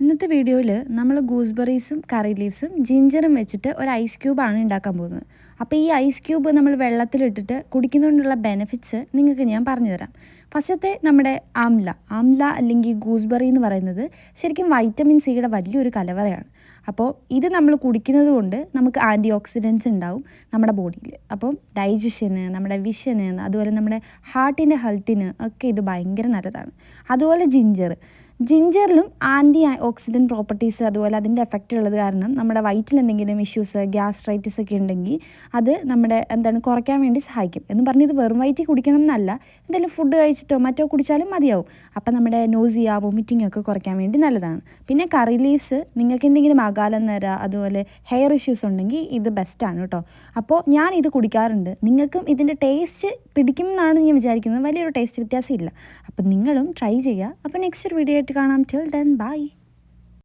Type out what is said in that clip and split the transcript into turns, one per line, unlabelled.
ഇന്നത്തെ വീഡിയോയിൽ നമ്മൾ ഗൂസ്ബെറീസും കറി ലീവ്സും ജിഞ്ചറും വെച്ചിട്ട് ഒരു ഐസ് ക്യൂബാണ് ഉണ്ടാക്കാൻ പോകുന്നത്. അപ്പോൾ ഈ ഐസ് ക്യൂബ് നമ്മൾ വെള്ളത്തിലിട്ടിട്ട് കുടിക്കുന്നതുകൊണ്ടുള്ള ബെനിഫിറ്റ്സ് നിങ്ങൾക്ക് ഞാൻ പറഞ്ഞു തരാം. ഫസ്റ്റത്തെ നമ്മുടെ ആംല അല്ലെങ്കിൽ ഗൂസ്ബെറി എന്ന് പറയുന്നത് ശരിക്കും വൈറ്റമിൻ സിയുടെ വലിയൊരു കലവറയാണ്. അപ്പോൾ ഇത് നമ്മൾ കുടിക്കുന്നത് കൊണ്ട് നമുക്ക് ആൻറ്റി ഓക്സിഡൻസ് ഉണ്ടാവും നമ്മുടെ ബോഡിയിൽ. അപ്പം ഡൈജഷന്, നമ്മുടെ വിഷന്, അതുപോലെ നമ്മുടെ ഹാർട്ടിൻ്റെ ഹെൽത്തിന് ഒക്കെ ഇത് ഭയങ്കര നല്ലതാണ്. അതുപോലെ ജിഞ്ചറിലും ആൻറ്റി ഓക്സിഡൻറ്റ് പ്രോപ്പർട്ടീസ്, അതുപോലെ അതിൻ്റെ എഫക്റ്റ് ഉള്ളത് കാരണം നമ്മുടെ വയറ്റിൽ എന്തെങ്കിലും ഇഷ്യൂസ്, ഗ്യാസ്ട്രൈറ്റിസ് ഒക്കെ ഉണ്ടെങ്കിൽ അത് നമ്മുടെ കുറയ്ക്കാൻ വേണ്ടി സഹായിക്കും. എന്ന് പറഞ്ഞ് ഇത് വെറും വയറ്റിൽ കുടിക്കണം എന്നല്ല, എന്തെങ്കിലും ഫുഡ് കഴിച്ചിട്ടോ മറ്റോ കുടിച്ചാലും മതിയാവും. അപ്പം നമ്മുടെ നോസിയ, വൊമിറ്റിംഗ് ഒക്കെ കുറയ്ക്കാൻ വേണ്ടി നല്ലതാണ്. പിന്നെ കറി ലീവ്സ് നിങ്ങൾക്ക് എന്തെങ്കിലും അകാലനര, അതുപോലെ ഹെയർ ഇഷ്യൂസ് ഉണ്ടെങ്കിൽ ഇത് ബെസ്റ്റാണ് കേട്ടോ. അപ്പോൾ ഞാൻ ഇത് കുടിക്കാറുണ്ട്. നിങ്ങൾക്കും ഇതിൻ്റെ ടേസ്റ്റ് പിടിക്കും എന്നാണ് ഞാൻ വിചാരിക്കുന്നത്. വലിയൊരു ടേസ്റ്റ് വ്യത്യാസമില്ല. അപ്പം നിങ്ങളും ട്രൈ ചെയ്യുക. അപ്പോൾ നെക്സ്റ്റ് ഒരു വീഡിയോ ആയിട്ട് കാണാം. Till then bye.